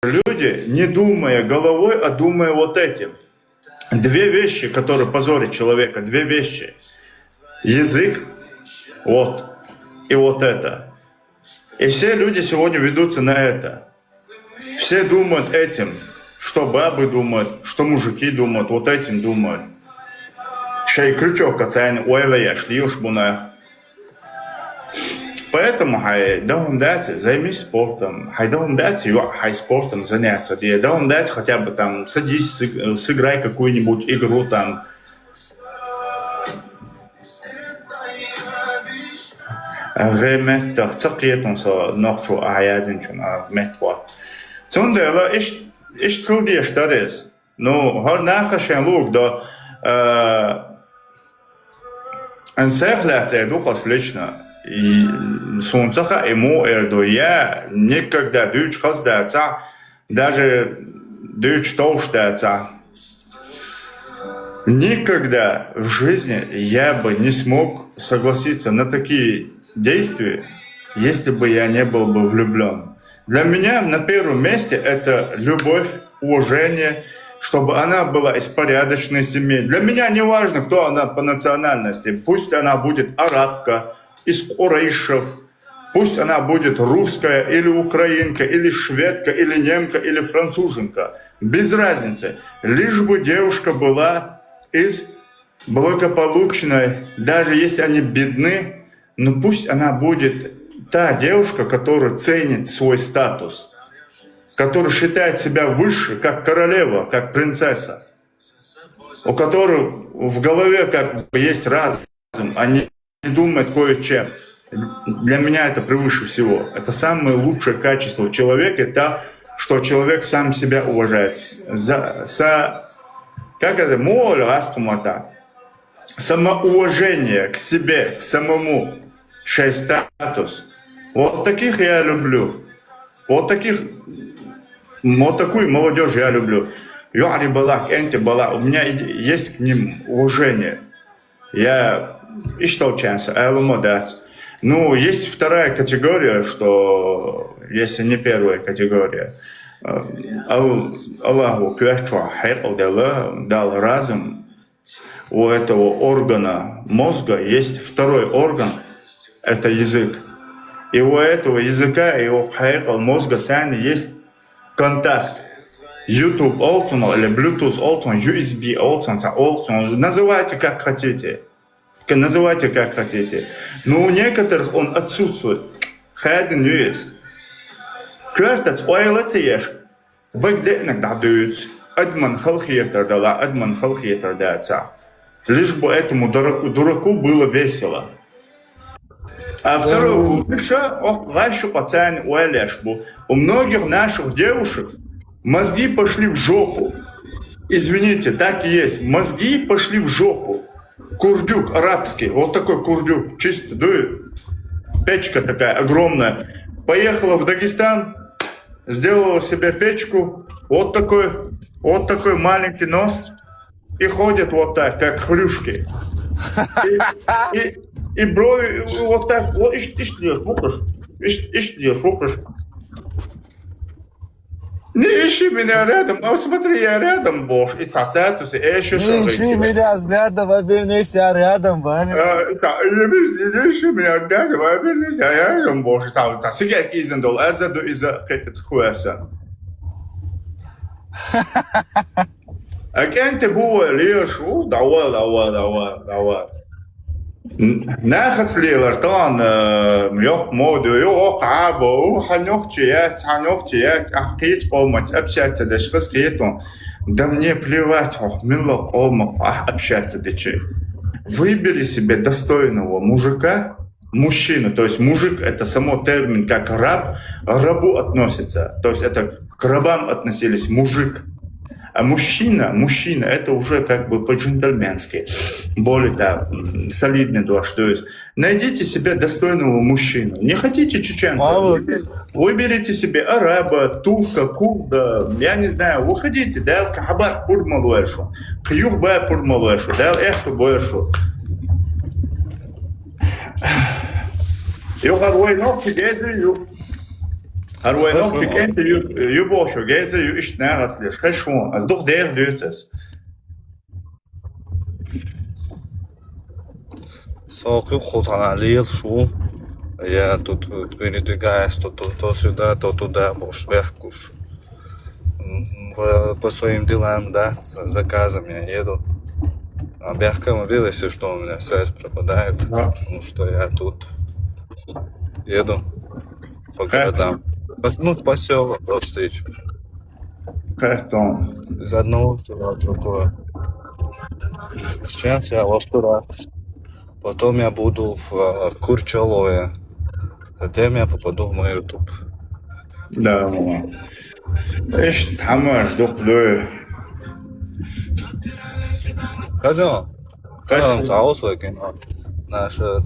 люди, не думая головой, а думая вот этим. Две вещи, которые позорят человека, две вещи. Язык, вот, и вот это. И все люди сегодня ведутся на это. Все думают этим, что бабы думают, что мужики думают, вот этим думают. Шей крючок, кацайн, уэйлая, шлиуш бунах. Поэтому давам дать, займись спортом. Давам дать, спортом заняться. Давам дать хотя бы там, садись, сыграй какую-нибудь игру там. Ремет, цакриетон со ночью аязинчун, метва. Цундела, иш трудишь дарес. Ну, харнахашен лук, да, энсехляция духас лично. И солнцеха ему эрдуя никогда дюч хаздается, даже дюч толштается. Никогда в жизни я бы не смог согласиться на такие действия, если бы я не был бы влюблен. Для меня на первом месте это любовь, уважение, чтобы она была из порядочной семьи. Для меня не важно, кто она по национальности. Пусть она будет арабка, из Курейшев, пусть она будет русская или украинка, или шведка, или немка, или француженка. Без разницы. Лишь бы девушка была из благополучной, даже если они бедны, но пусть она будет та девушка, которая ценит свой статус, которая считает себя выше, как королева, как принцесса, у которой в голове как бы есть разум, они думает кое-чем. Для меня это превыше всего. Это самое лучшее качество человека, это что человек сам себя уважает. Как это? Самоуважение к себе, к самому. Статус. Вот таких я люблю. Вот такую молодежь я люблю. У меня есть к ним уважение. Я ну, есть вторая категория, что если не первая категория, Аллаху дал разум, у этого органа мозга есть второй орган, это язык. И у этого языка и у мозга есть контакт. YouTube олтон или Bluetooth олтон, USB олтон, называйте как хотите. Называйте как хотите. Но у некоторых он отсутствует. Хайден есть. Квартац ойлатиеш. Бэгдэнэг дадуюц. Адман халхиетер дала, адман халхиетер дается. Лишь бы этому дураку было весело. А второе, у многих наших девушек мозги пошли в жопу. Извините, так и есть. Мозги пошли в жопу. Курдюк арабский, вот такой курдюк, чисто дует, печка такая огромная. Поехала в Дагестан, сделала себе печку, вот такой маленький нос, и ходит вот так, как хрюшки. И брови вот так, вот, ишь делаешь, вопрешь. Не ищи меня рядом, а смотри, я рядом, боже, и сосатусы, Не ищи меня взглядом, обернись, я рядом, Ваня. Не ищи меня рядом, обернись, я рядом, боже, сигер изендол, азаду иза хетет хуэса. Агенты buvo лишу, давай. Нахас лилартан мёх моду, хабо, ханёхчият, ахкич омать, общаться дашхас кетон. Да мне плевать, мило общаться дичи. Выбери себе достойного мужика, мужчину, то есть мужик это само термин как раб, рабу относится, то есть это к рабам относились мужик. А мужчина, это уже как бы по-джентльменски, более солидный душ. То есть найдите себе достойного мужчину. Не хотите чеченца, выберите себе араба, турка, курда, я не знаю, выходите, дал кахабар пурмалуэшу, кюрба пурмалуэшу, дал эхту буэшу. Eu haroi no chidezi Har nog Хорошо. gekend ju boşu geze ju iş ne rastlıyor. Хорошо. Az doch der dötses. Соқи хутаналил шу. Я тут передвигаюсь то сюда, то туда, муж куш. По своим делам, да, с заказами я еду. А мягко мобил, если что, у меня связь пропадает, Да. потому что я тут еду по Как? городам. Ну, поселок вот встречу. Karton. Из одного села в другое. Сейчас я во второй. Потом я буду в Курчалове. Затем я попаду в мой YouTube. Да, мама. Иş tamam doch blö. Хозяин, Хорошо. Цаусу кино. Наше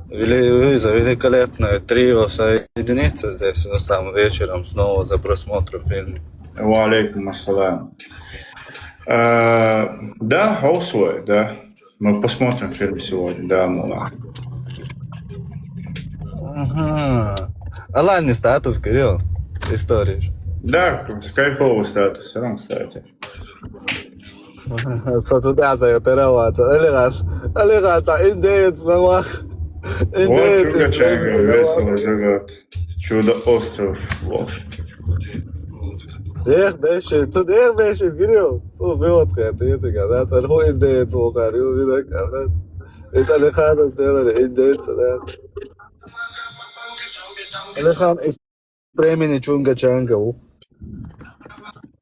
великолепное трио соединится здесь, ну, там вечером снова за просмотром фильма. Валейкум ассалам. Да, Хаусуэ, да. Мы посмотрим фильм сегодня, да, мама. Ага. Алан не статус, Кирилл. История. Да, скайповый статус, все равно, кстати. Сатудаза я теравата. Алигата, индеец, мамах. Вот Чугачанга весело живет. Чудо-остров. Вот. Эх, бешит, тут эх, бешит, Кирилл. Фу, бьотка, ты это когда тарху индеец, вокарил, видак, когда. Из Алихана сделали индейца, да. Алихан из племени Чунгачанга.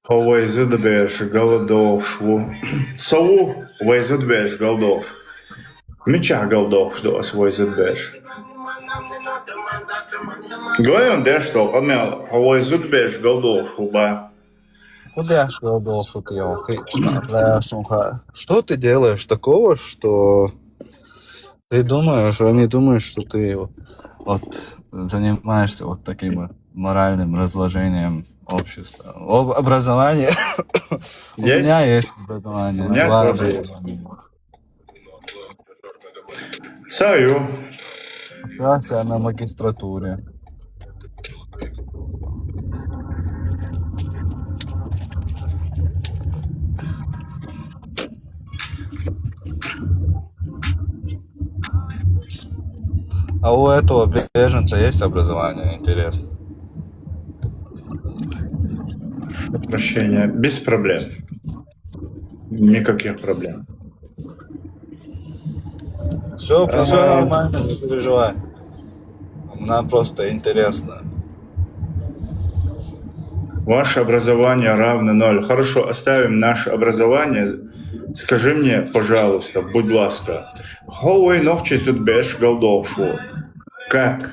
Вайзудбеш, голодов, шву. Сову вайзудбеш, голдов. Меча голдов, что с вайзудбеш. Говорим, да, что, помел, вайзудбеш, голдов, шуба. Куда ж я должен ты его Что ты делаешь такого, что ты думаешь, а не думаешь, что ты вот занимаешься вот таким моральным разложением общества? Образование. У Есть? меня есть образование. У меня Два тоже есть. образования. Саю. Сейчас я на магистратуре. А у этого беженца есть образование? Интересно. Прощения. Без проблем. Никаких проблем. Все нормально, не переживай. Нам просто интересно. Ваше образование равно 0. Хорошо, оставим наше образование. Скажи мне, пожалуйста, будь ласка, how ночи судбеш голдовшу? Как?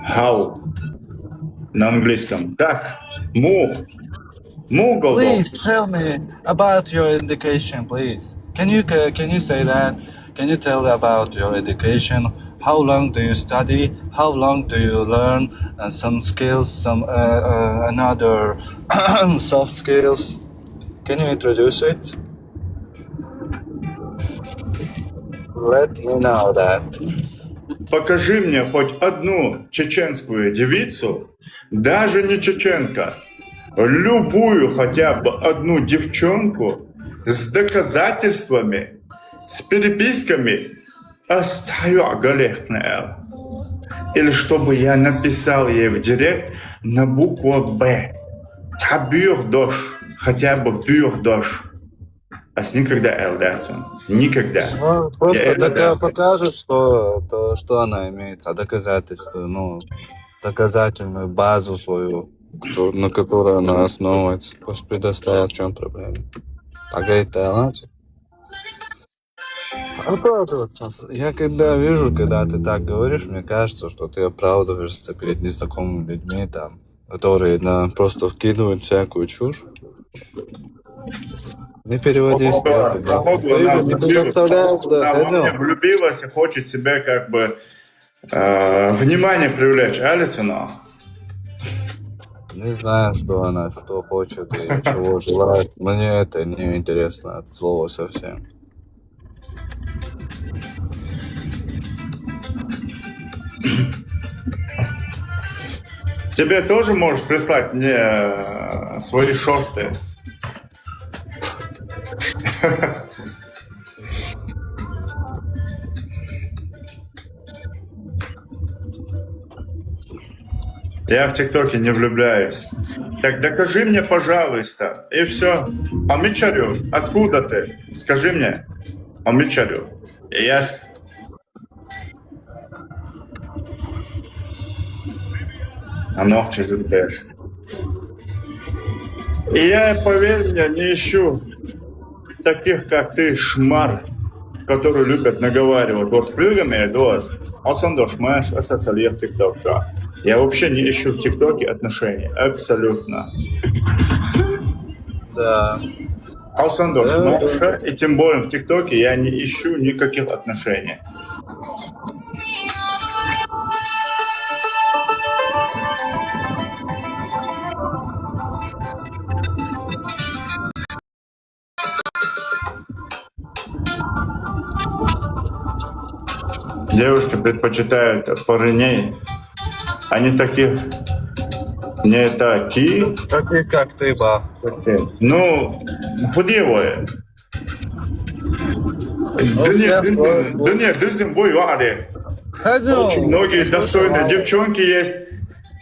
How? На английском. Как? Му. Му голдов. Please tell me about your education, please. Can you say that? Can you tell about your education? How long do you study? How long do you learn some skills, some another soft skills? Can you introduce it? Let me know that. Покажи мне хоть одну чеченскую девицу, даже не чеченка, любую хотя бы одну девчонку с доказательствами, с переписками, или чтобы я написал ей в директ на букву «Б». Табюр дош, хотя бы бюр дош. А с никогда элдацию. Никогда. Ну, просто Я это- покажет, что она имеет, а доказательства, ну, доказательную базу свою, на которой она основывается. Пусть предоставит, в чем проблема. Так это, я когда вижу, когда ты так говоришь, мне кажется, что ты оправдываешься перед незнакомыми людьми, там, которые просто вкидывают всякую чушь. Не переводи стрелки, да. Походу, она Ты не представляешь, да, она во мне хотел. влюбилась и хочет себе как бы внимание привлечь. Алицуна. Не знаю, что хочет и чего желает. Мне это не интересно от слова совсем. Тебе тоже можешь прислать мне свои шорты. Я в ТикТоке не влюбляюсь. Так докажи мне, пожалуйста. И все. Амичарю, откуда ты? Скажи мне. Амичарю. И я... А ногти зубешь. И я, поверь мне, не ищу таких, как ты, шмар, которые любят наговаривать. Вот плюгами дост, а сам дошмаш, а социалиев ТикТок. Я вообще не ищу в ТикТоке отношений. Абсолютно. Да. Алсан дошмаша, и тем более в ТикТоке я не ищу никаких отношений. Девушки предпочитают парней, а не таких, не такие. Такие, как ты, ба. Ну, худевые. Да нет, дым бой варе. Очень многие достойные девчонки есть.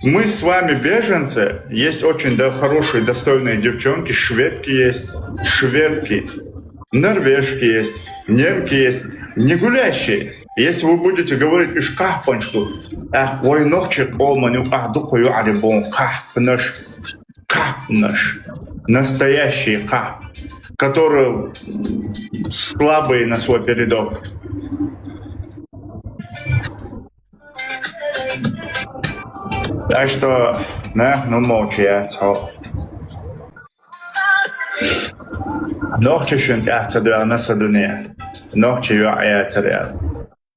Мы с вами беженцы, есть очень хорошие, достойные девчонки, шведки есть, норвежки есть, немки есть, не гулящие. Если вы будете говорить из кахпанчку, ой, ногчик, олманю, дукую, арибон, кахпнаш, настоящий ках, которые слабые на свой передок. Так что, ну молчать. Ногчишин, я царя на садуне. Ногчи, я царя.